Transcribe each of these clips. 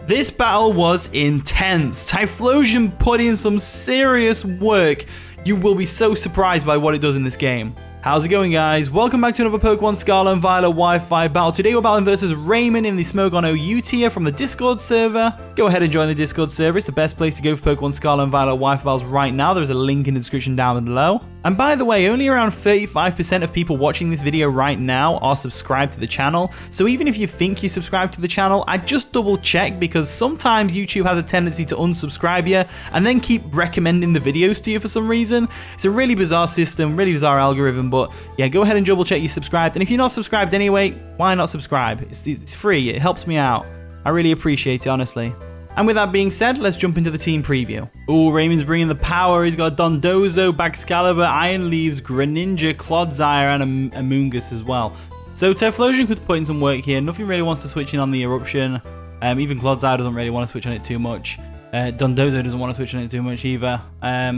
This battle was intense. Typhlosion put in some serious work. You will be so surprised by what it does in this game. How's it going, guys? Welcome back to another Pokemon Scarlet and Violet Wi-Fi battle. Today we're battling versus Raymond in the Smogon OU tier from the Discord server. Go ahead and join the Discord server. It's the best place to go for Pokemon Scarlet and Violet Wi-Fi battles right now. There's a link in the description down below. And by the way, only around 35% of people watching this video right now are subscribed to the channel. So even if you think you subscribe to the channel, I just double check because sometimes YouTube has a tendency to unsubscribe you and then keep recommending the videos to you for some reason. It's a really bizarre system, really bizarre algorithm, but yeah, go ahead and double check you're subscribed. And if you're not subscribed anyway, why not subscribe? It's free, it helps me out. I really appreciate it, honestly. And with that being said, let's jump into the team preview. Ooh, Raymond's bringing the power. He's got Dondozo, Baxcalibur, Iron Leaves, Greninja, Clodsire, and Amoonguss as well. So Typhlosion could put in some work here. Nothing really wants to switch in on the Eruption. Even Clodsire doesn't really want to switch on it too much. Dondozo doesn't want to switch on it too much either.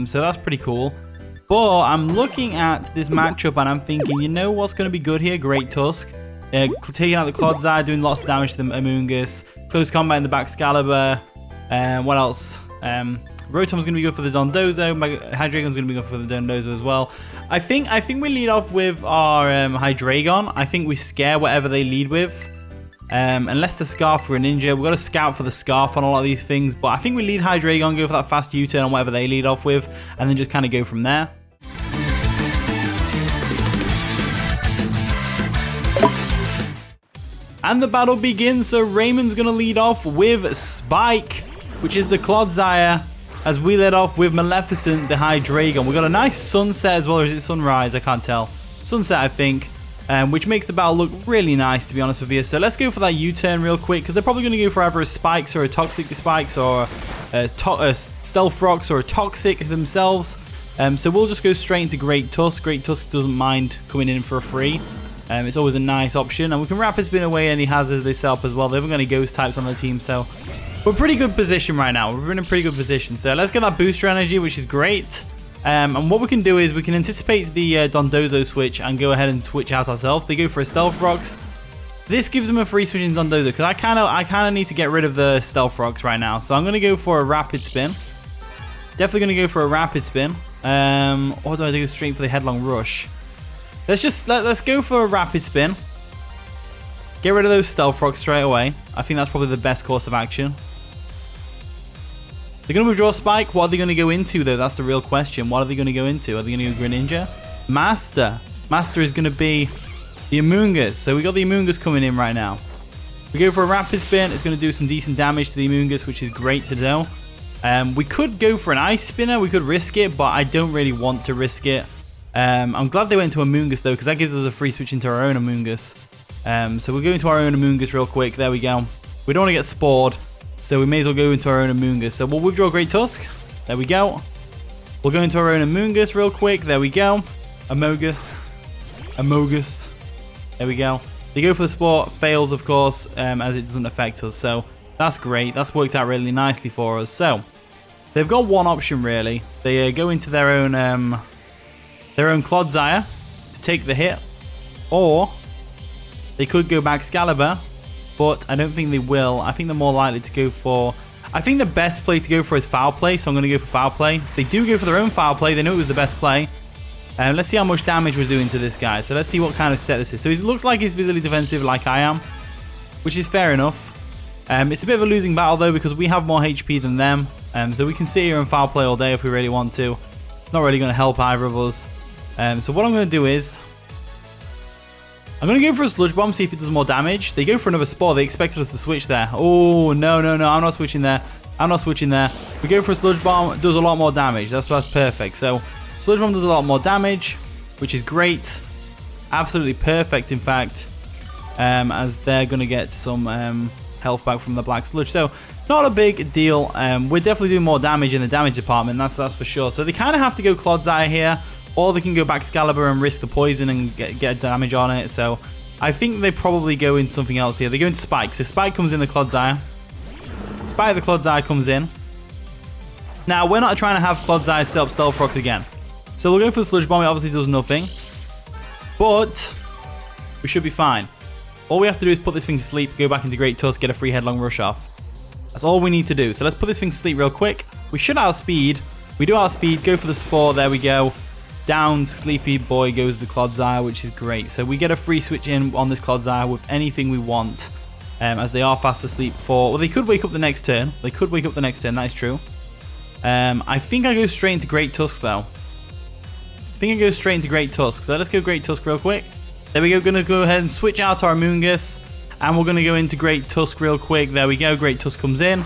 So that's pretty cool. But I'm looking at this matchup and I'm thinking, you know what's going to be good here? Great Tusk. Taking out the Clodsire, doing lots of damage to the Amoonguss. Close combat in the Baxcalibur. What else? Rotom's going to be good for the Dondozo. Hydreigon's going to be good for the Dondozo as well. I think we lead off with our Hydreigon. I think we scare whatever they lead with. Unless the Scarf for a Ninja. We've got to scout for the Scarf on a lot of these things. But I think we lead Hydreigon, go for that fast U-turn on whatever they lead off with. And then just kind of go from there. And the battle begins, so Raymond's going to lead off with Spike, which is the Clodsire, as we led off with Maleficent, the Hydreigon. We've got a nice sunset as well, or is it sunrise? I can't tell. Sunset, I think, which makes the battle look really nice, to be honest with you. So let's go for that U-turn real quick, because they're probably going to go for either a Spikes or a Toxic Spikes, or a Stealth Rocks or a Toxic themselves. So we'll just go straight into Great Tusk. Great Tusk doesn't mind coming in for a free. It's always a nice option, and we can Rapid Spin away any hazards they set up as well. They haven't got any Ghost types on the team, so we're in a pretty good position right now. We're in a pretty good position. So let's get that booster energy, which is great. And what we can do is we can anticipate the Dondozo switch and go ahead and switch out ourselves. They go for a Stealth Rocks. This gives them a free switch in Dondozo because I kind of need to get rid of the Stealth Rocks right now. So I'm going to go for a Rapid Spin. Definitely going to go for a Rapid Spin. Or do I go straight for the Headlong Rush? Let's go for a Rapid Spin. Get rid of those Stealth Rocks straight away. I think that's probably the best course of action. They're going to withdraw Spike. What are they going to go into, though? That's the real question. What are they going to go into? Are they going to go Greninja? Master. Master is going to be the Amoonguss. So we got the Amoonguss coming in right now. We go for a Rapid Spin. It's going to do some decent damage to the Amoonguss, which is great to know. We could go for an Ice Spinner. We could risk it, but I don't really want to risk it. I'm glad they went to Amoonguss though, because that gives us a free switch into our own Amoonguss. So we'll go into our own Amoonguss real quick. There we go. We don't want to get spored, so we may as well go into our own Amoonguss. So we'll withdraw Great Tusk. There we go. We'll go into our own Amoonguss real quick. There we go. Amogus. There we go. They go for the Spore. Fails, of course, as it doesn't affect us. So that's great. That's worked out really nicely for us. So they've got one option really. They go into their own Clodsire to take the hit, or they could go Baxcalibur, but I don't think they will. I think they're more likely to go for... I think the best play to go for is Foul Play, so I'm going to go for Foul Play. They do go for their own Foul Play. They know it was the best play. Let's see how much damage we're doing to this guy. So let's see what kind of set this is. So he looks like he's visually defensive like I am, which is fair enough. It's a bit of a losing battle, though, because we have more HP than them. So we can sit here and Foul Play all day if we really want to. It's not really going to help either of us. So what I'm going to do is I'm going to go for a Sludge Bomb, see if it does more damage. They go for another Spore. They expected us to switch there. Oh, no. I'm not switching there. We go for a Sludge Bomb. It does a lot more damage. That's perfect. So Sludge Bomb does a lot more damage, which is great. Absolutely perfect, in fact, as they're going to get some health back from the Black Sludge. So not a big deal. We're definitely doing more damage in the damage department. That's for sure. So they kind of have to go Clodsire here. Or they can go Baxcalibur and risk the poison and get damage on it. So I think they probably go in something else here. They go into Spike. So Spike comes in the Clodsire. Spike the Clodsire comes in. Now, we're not trying to have Clodsire set up Stealth Rocks again. So we'll go for the Sludge Bomb. It obviously does nothing. But we should be fine. All we have to do is put this thing to sleep, go back into Great Tusk, get a free Headlong Rush off. That's all we need to do. So let's put this thing to sleep real quick. We should outspeed. We do outspeed. Go for the Spore. There we go. Down sleepy boy goes the Clodsire, which is great. So we get a free switch in on this Clodsire with anything we want, as they are fast asleep for... Well, they could wake up the next turn. They could wake up the next turn. That is true. I think I go straight into Great Tusk, though. I think I go straight into Great Tusk. So let's go Great Tusk real quick. There we go. Going to go ahead and switch out our Amoonguss. And we're going to go into Great Tusk real quick. There we go. Great Tusk comes in.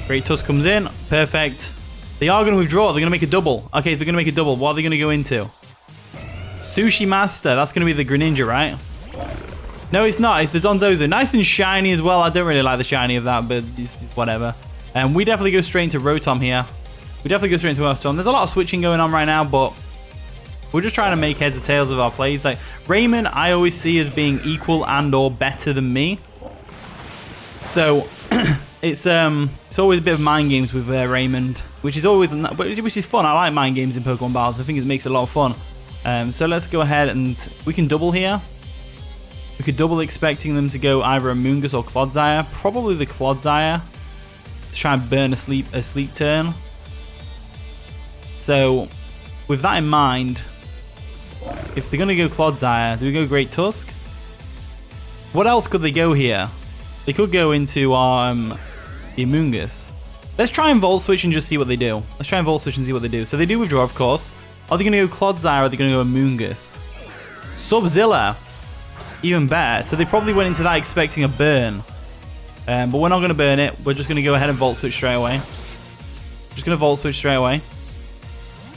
Great Tusk comes in. Perfect. They are going to withdraw. They're going to make a double. Okay, they're going to make a double. What are they going to go into? Sushi Master. That's going to be the Greninja, right? No, it's not. It's the Dondozo. Nice and shiny as well. I don't really like the shiny of that, but it's whatever. And we definitely go straight into Rotom here. We definitely go straight into Rotom. There's a lot of switching going on right now, but we're just trying to make heads or tails of our plays. Like, Raymond, I always see as being equal and or better than me. So... It's always a bit of mind games with Raymond, which is fun. I like mind games in Pokemon battles. I think it makes it a lot of fun. So let's go ahead and we can double here. We could double expecting them to go either Amoonguss or Clodsire. Probably the Clodsire to try and burn a sleep turn. So with that in mind, if they're gonna go Clodsire, do we go Great Tusk? What else could they go here? They could go into the Amoonguss. Let's try and Volt Switch and just see what they do. Let's try and Volt Switch and see what they do. So they do withdraw, of course. Are they going to go Clodsire or are they going to go Amoonguss? Subzilla. Even better. So they probably went into that expecting a burn. But we're not going to burn it. We're just going to go ahead and Volt Switch straight away. Just going to Volt Switch straight away.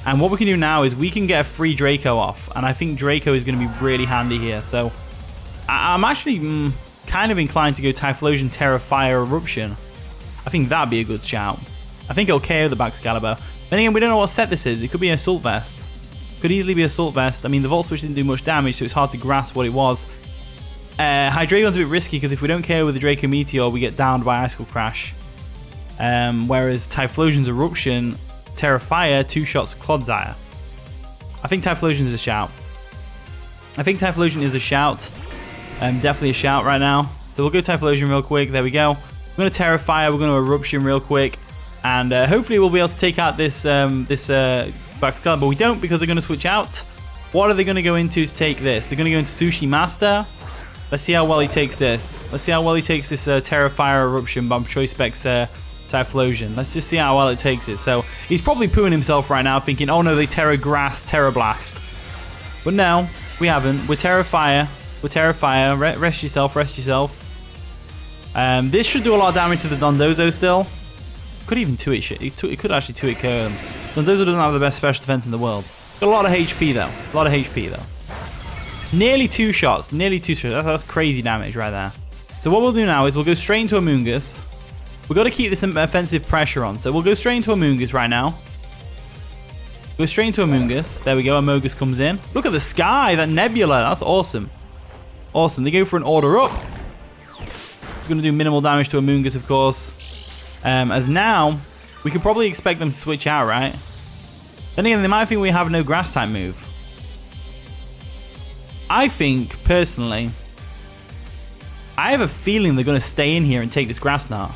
And what we can do now is we can get a free Draco off. And I think Draco is going to be really handy here. So I'm actually kind of inclined to go Typhlosion, Tera, Fire, Eruption. I think that'd be a good shout. I think it'll KO the Baxcalibur. Then again, we don't know what set this is. It could be Assault Vest. Could easily be Assault Vest. I mean, the Volt Switch didn't do much damage, so it's hard to grasp what it was. Hydreigon's a bit risky because if we don't KO with the Draco Meteor, we get downed by Icicle Crash. Whereas Typhlosion's Eruption, Tera Fire, 2 shots Clodsire. I think Typhlosion is a shout. Definitely a shout right now. So we'll go Typhlosion real quick. There we go. We're going to Tera Fire. We're going to Eruption real quick. And hopefully we'll be able to take out this Baxcalibur. But we don't because they're going to switch out. What are they going to go into to take this? They're going to go into Sushi Master. Let's see how well he takes this. Tera Fire Eruption Bomb Choice Specs Typhlosion. Let's just see how well it takes it. So he's probably pooing himself right now thinking, oh no, they Tera Grass, Tera Blast. But no, we haven't. We're Tera Fire. Rest yourself. This should do a lot of damage to the Dondozo still. Could even 2-hit shit. It could actually 2-hit KO him. Dondozo doesn't have the best special defense in the world. Got a lot of HP though. Nearly 2 shots. That's crazy damage right there. So what we'll do now is we'll go straight into Amoonguss. We've got to keep this offensive pressure on. So we'll go straight into Amoonguss right now. There we go. Amogus comes in. Look at the sky. That nebula. That's awesome. They go for an order up. It's going to do minimal damage to Amoonguss, of course. As now, we could probably expect them to switch out, right? Then again, they might think we have no grass type move. I think, personally, I have a feeling they're going to stay in here and take this grass knot.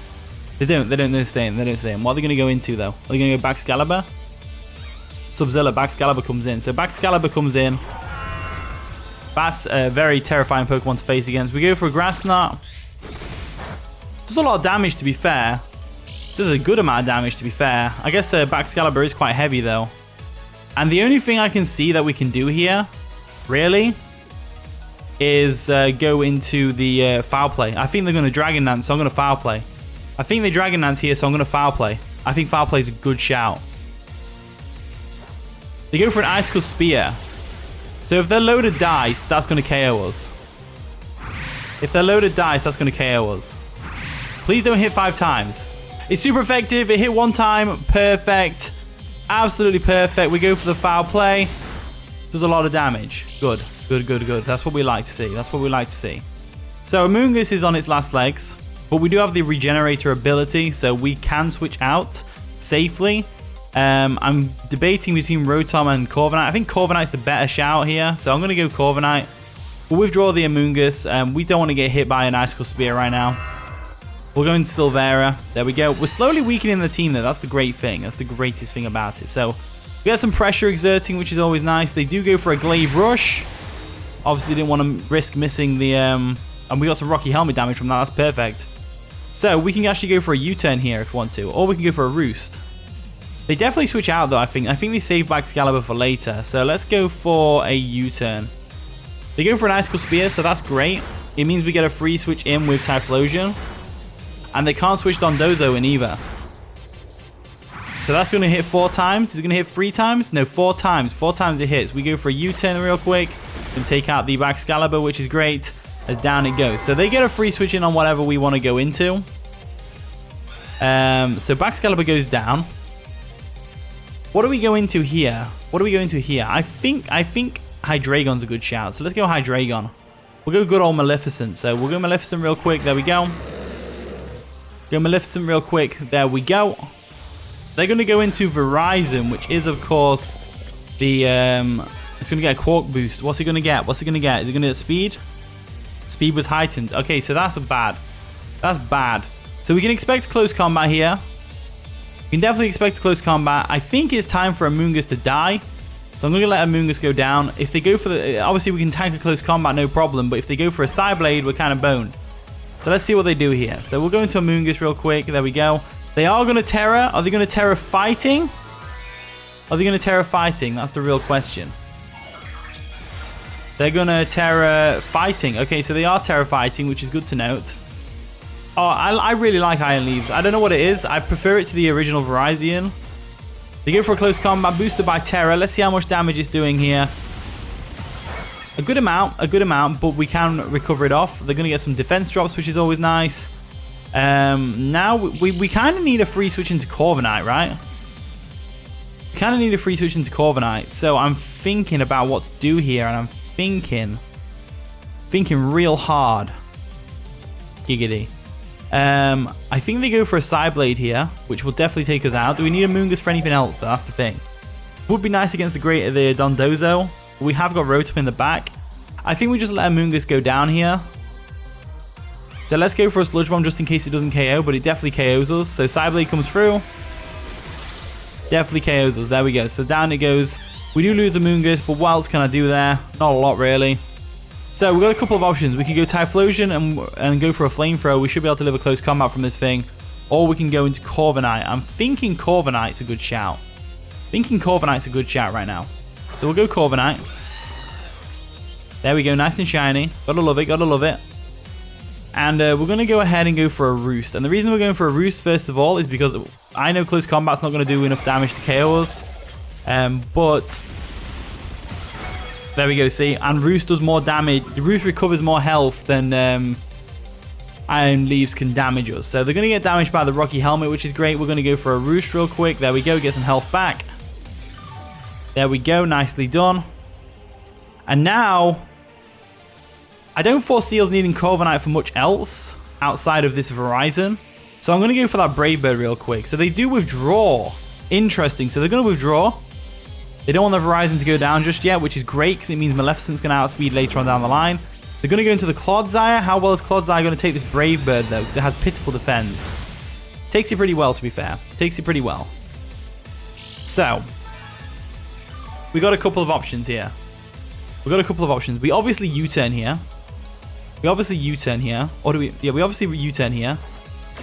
They don't stay in. What are they going to go into, though? Are they going to go Baxcalibur? Subzilla, Baxcalibur comes in. So Baxcalibur comes in. That's a very terrifying Pokemon to face against. We go for a grass knot. Does a lot of damage, to be fair. Does a good amount of damage, to be fair. I guess Baxcalibur is quite heavy, though. And the only thing I can see that we can do here, really, is go into the Foul Play. I think they're going to Dragon Dance, so I'm going to Foul Play. I think they Dragon Dance here, so I'm going to Foul Play. I think Foul Play is a good shout. They go for an Icicle Spear. So if they're loaded dice, that's going to KO us. Please don't hit 5 times. It's super effective. It hit 1 time. Perfect. Absolutely perfect. We go for the Foul Play. Does a lot of damage. Good. That's what we like to see. So Amoonguss is on its last legs. But we do have the Regenerator ability. So we can switch out safely. I'm debating between Rotom and Corviknight. I think Corviknight's the better shout here. So I'm going to go Corviknight. We'll withdraw the Amoonguss. We don't want to get hit by an Icicle Spear right now. We'll go into Silvera. There we go. We're slowly weakening the team there. That's the great thing. That's the greatest thing about it. So we got some pressure exerting, which is always nice. They do go for a Glaive Rush. Obviously, didn't want to risk missing the... and we got some Rocky Helmet damage from that. That's perfect. So we can actually go for a U-turn here if we want to. Or we can go for a Roost. They definitely switch out, though, I think. I think they save back Excalibur for later. So let's go for a U-turn. They go for an Icicle Spear, so that's great. It means we get a free switch in with Typhlosion. And they can't switch Dondozo in either. So that's going to hit 4 times. Is it going to hit 3 times? No, 4 times. 4 times it hits. We go for a U-turn real quick. And take out the back Excalibur, which is great. As down it goes. So they get a free switch in on whatever we want to go into. So back Excalibur goes down. What do we go into here? What do we go into here? I think Hydreigon's a good shout. So let's go Hydreigon. We'll go good old Maleficent. So we'll go Maleficent real quick. There we go. Go Maleficent real quick. There we go. They're going to go into Verizon, which is, of course, the... it's going to get a Quark boost. What's it going to get? What's it going to get? Is it going to get speed? Speed was heightened. Okay, so that's bad. That's bad. So we can expect close combat here. We can definitely expect close combat. I think it's time for Amoonguss to die. So I'm going to let Amoonguss go down. If they go for the... Obviously, we can tank a close combat, no problem. But if they go for a Psyblade, we're kind of boned. So let's see what they do here. So we'll go into Amoonguss real quick. There we go. They are going to Tera. Are they going to Tera fighting? Are they going to Tera fighting? That's the real question. They're going to Tera fighting. Okay, so they are Tera fighting, which is good to note. Oh, I really like Iron Leaves. I don't know what it is. I prefer it to the original Verizon. They go for a close combat boosted by Tera. Let's see how much damage it's doing here. A good amount, but we can recover it off. They're going to get some defense drops, which is always nice. Now, we kind of need a free switch into Corviknight, right? We kind of need a free switch into Corviknight. So I'm thinking about what to do here, and I'm thinking real hard. Giggity. I think they go for a Psyblade here, which will definitely take us out. Do we need a Amoonguss for anything else, though? That's the thing. Would be nice against the Dondozo. We have got Rotom in the back. I think we just let Amoonguss go down here. So let's go for a Sludge Bomb just in case it doesn't KO, but it definitely KOs us. So Psyblade comes through. Definitely KOs us. There we go. So down it goes. We do lose Amoonguss, but what else can I do there? Not a lot, really. So we've got a couple of options. We can go Typhlosion and go for a Flamethrower. We should be able to deliver close combat from this thing. Or we can go into Corviknight. I'm thinking Corviknight's a good shout. Right now. So we'll go Corviknight. There we go, nice and shiny. Gotta love it. And we're going to go ahead and go for a Roost. And the reason we're going for a Roost, first of all, is because I know close combat's not going to do enough damage to KO us. But there we go, see? And Roost does more damage. Roost recovers more health than Iron Leaves can damage us. So they're going to get damaged by the Rocky Helmet, which is great. We're going to go for a Roost real quick. There we go, get some health back. There we go, nicely done. And now, I don't foresee us needing Corviknight for much else outside of this Verizon. So I'm going to go for that Brave Bird real quick. So they do withdraw. Interesting. So they're going to withdraw. They don't want the Verizon to go down just yet, which is great because it means Maleficent's going to outspeed later on down the line. They're going to go into the Clodsire. How well is Clodsire going to take this Brave Bird, though? Because it has pitiful defense. Takes it pretty well, to be fair. Takes it pretty well. So, we got a couple of options here. We obviously U-turn here. Or do we... Yeah, we obviously U-turn here.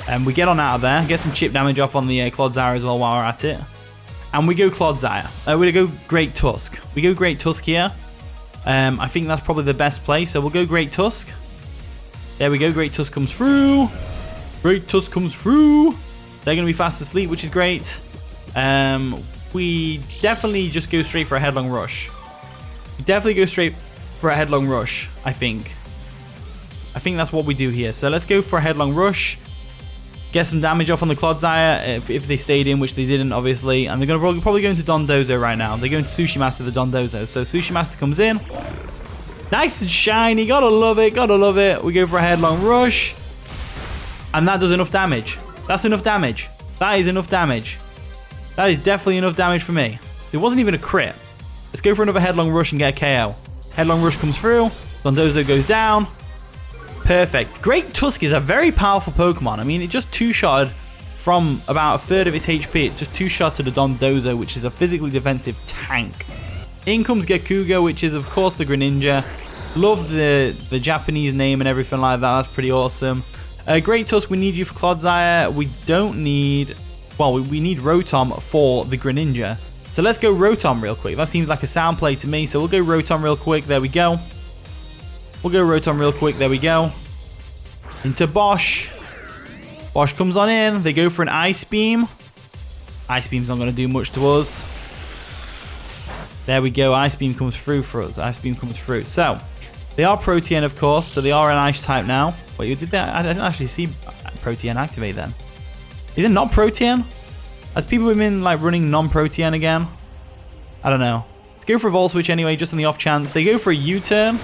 And we get on out of there. Get some chip damage off on the Clodsire as well while we're at it. And we go Clodsire. We go Great Tusk. We go Great Tusk here. I think that's probably the best play. So we'll go Great Tusk. There we go. Great Tusk comes through. They're going to be fast asleep, which is great. We definitely just go straight for a Headlong Rush. I think that's what we do here. So let's go for a Headlong Rush. Get some damage off on the Clodsire if they stayed in, which they didn't, obviously. And they're going to probably go into Dondozo right now. They're going to Sushi Master the Dondozo. So Sushi Master comes in. Nice and shiny. Gotta love it. We go for a Headlong Rush. And that does enough damage. That's enough damage. That is enough damage. That is definitely enough damage for me. It wasn't even a crit. Let's go for another Headlong Rush and get a KO. Headlong Rush comes through. Dondozo goes down. Perfect. Great Tusk is a very powerful Pokemon. I mean, it just two-shotted from about a third of its HP. It just two-shotted a Dondozo, which is a physically defensive tank. In comes Gekuga, which is, of course, the Greninja. Love the Japanese name and everything like that. That's pretty awesome. Great Tusk, we need you for Clodsire. We don't need... Well, we need Rotom for the Greninja. So let's go Rotom real quick. That seems like a sound play to me. So we'll go Rotom real quick. There we go. We'll go Rotom real quick. There we go. Into Bosch. Bosch comes on in. They go for an Ice Beam. Ice Beam's not going to do much to us. There we go. Ice Beam comes through for us. Ice Beam comes through. So, they are Protean, of course. So, they are an Ice type now. Wait, did that? I didn't actually see Protean activate then. Is it not Protean? Has people been like running non-Protean again? I don't know. Let's go for a Volt Switch anyway, just on the off chance. They go for a U-turn,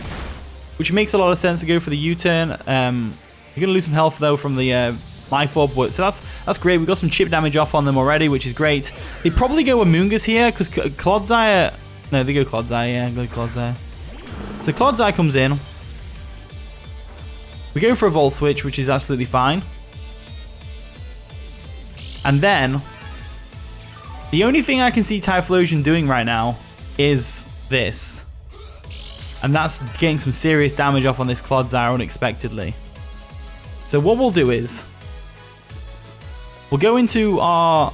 which makes a lot of sense to go for the U-turn. You're going to lose some health, though, from the Life Orb. So that's great. We got some chip damage off on them already, which is great. They probably go Amoonguss here, because Clodsire... No, they go Clodsire. Yeah, go Clodsire. So Clodsire comes in. We go for a Volt Switch, which is absolutely fine. And then... The only thing I can see Typhlosion doing right now is this. And that's getting some serious damage off on this Clodsire unexpectedly. So what we'll do is... We'll go into our...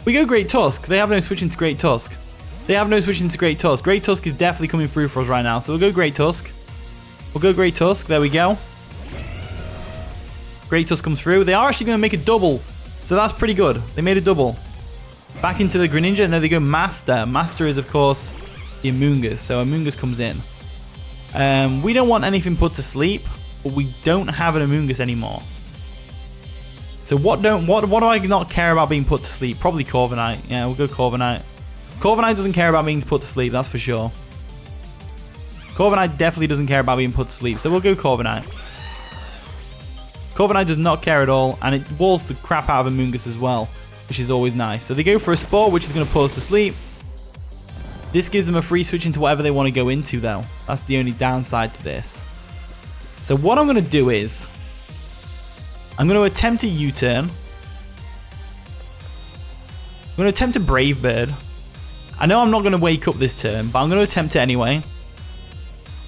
We go Great Tusk. They have no switching to Great Tusk. They have no switching to Great Tusk. Great Tusk is definitely coming through for us right now. So we'll go Great Tusk. We'll go Great Tusk. There we go. Great Tusk comes through. They are actually going to make a double. So that's pretty good. They made a double. Back into the Greninja. No, they go Master. Master is, of course, the Amoonguss. So Amoonguss comes in. We don't want anything put to sleep, but we don't have an Amoonguss anymore. So what do I not care about being put to sleep? Probably Corviknight. Yeah, we'll go Corviknight. Corviknight doesn't care about being put to sleep, that's for sure. Corviknight definitely doesn't care about being put to sleep, so we'll go Corviknight. Corviknight does not care at all, and it walls the crap out of Amoonguss as well, which is always nice. So they go for a Spore, which is going to put us to sleep. This gives them a free switch into whatever they want to go into, though. That's the only downside to this. So what I'm going to do is... I'm going to attempt a U-turn. I'm going to attempt a Brave Bird. I know I'm not going to wake up this turn, but I'm going to attempt it anyway.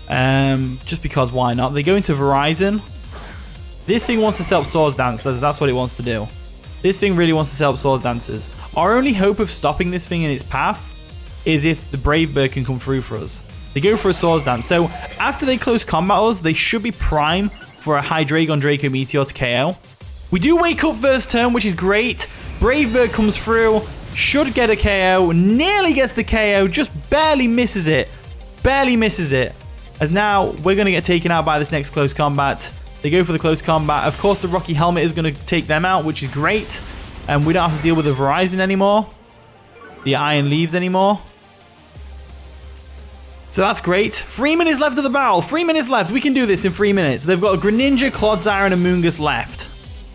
Just because, why not? They go into Verizon. This thing wants to set up Swords Dancers. That's what it wants to do. This thing really wants to set up Swords Dancers. Our only hope of stopping this thing in its path is if the Brave Bird can come through for us. They go for a Swords Dance. So after they close combat us, they should be prime for a Hydreigon Draco Meteor to KO. We do wake up first turn, which is great. Brave Bird comes through, should get a KO, nearly gets the KO, just barely misses it. Barely misses it. As now, we're going to get taken out by this next close combat. They go for the close combat. Of course, the Rocky Helmet is going to take them out, which is great. And we don't have to deal with the Verizon anymore. The Iron Leaves anymore. So that's great. 3 minutes left of the battle. 3 minutes left. We can do this in 3 minutes. They've got a Greninja, Clodsire, and Amoonguss left.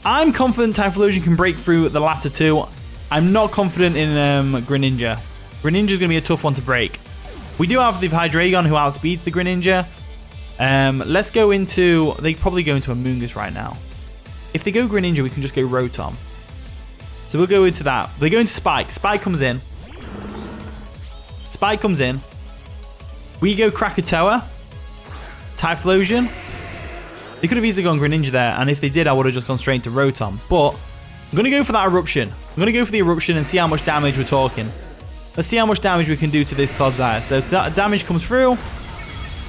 I'm confident Typhlosion can break through the latter two. I'm not confident in Greninja. Greninja's going to be a tough one to break. We do have the Hydreigon who outspeeds the Greninja. Let's go into... They probably go into Amoonguss right now. If they go Greninja, we can just go Rotom. So we'll go into that. They go into Spike. Spike comes in. Spike comes in. We go Krakatoa. Typhlosion. They could have easily gone Greninja there, and if they did, I would have just gone straight into Rotom. But I'm going to go for that Eruption. I'm going to go for the Eruption and see how much damage we're talking. Let's see how much damage we can do to this Clodsire. So damage comes through.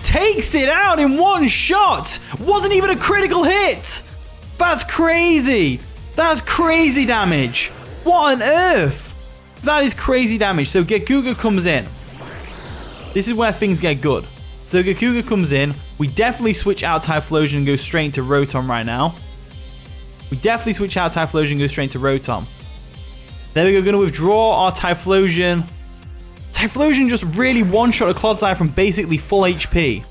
Takes it out in one shot. Wasn't even a critical hit. That's crazy. That's crazy damage. What on earth? That is crazy damage. So Gekuga comes in. This is where things get good. So Gekuga comes in. We definitely switch out Typhlosion and go straight into Rotom right now. We definitely switch out Typhlosion and go straight into Rotom. There we go. Going to withdraw our Typhlosion. Typhlosion just really one-shot a Clodsire from basically full HP.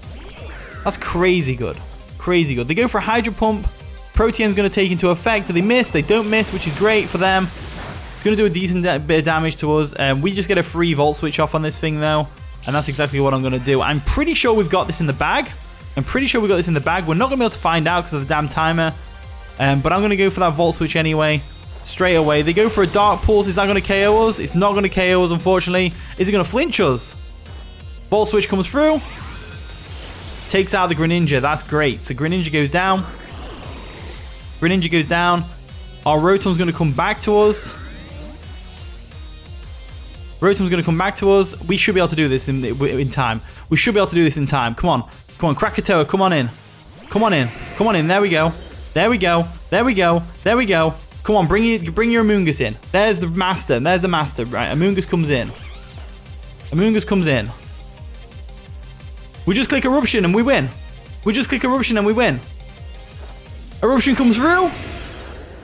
That's crazy good. Crazy good. They go for a Hydro Pump. Protean's going to take into effect. Do they miss? They don't miss, which is great for them. It's going to do a decent bit of damage to us. We just get a free Volt Switch off on this thing, though. And that's exactly what I'm going to do. I'm pretty sure we've got this in the bag. I'm pretty sure we got this in the bag. We're not going to be able to find out because of the damn timer. But I'm going to go for that Volt Switch anyway. Straight away. They go for a Dark Pulse. Is that going to KO us? It's not going to KO us, unfortunately. Is it going to flinch us? Volt Switch comes through. Takes out the Greninja. That's great. So Greninja goes down. Greninja goes down. Our Rotom's going to come back to us. Rotom's going to come back to us. We should be able to do this in time. We should be able to do this in time. Come on. Come on, Krakatoa. Come on in. Come on in. Come on in. There we go. There we go. There we go. There we go. Come on, bring your Amoonguss in. There's the master. There's the master. Right, Amoonguss comes in. Amoonguss comes in. We just click Eruption and we win. We just click Eruption and we win. Eruption comes through.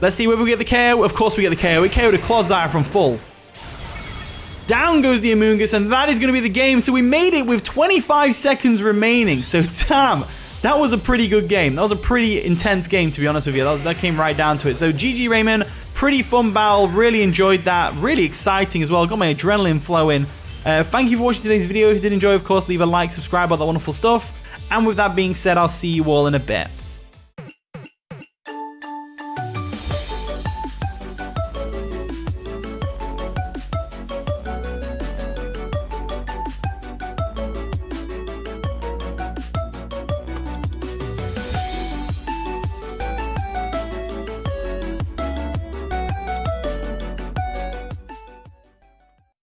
Let's see whether we get the KO. Of course we get the KO. We KO'd a Clodsire from full. Down goes the Amoonguss, and that is going to be the game. So we made it with 25 seconds remaining. So damn, that was a pretty good game. That was a pretty intense game, to be honest with you. That came right down to it. So GG Raymond, pretty fun battle. Really enjoyed that. Really exciting as well. Got my adrenaline flowing. Thank you for watching today's video. If you did enjoy, of course, leave a like, subscribe, all that wonderful stuff. And with that being said, I'll see you all in a bit.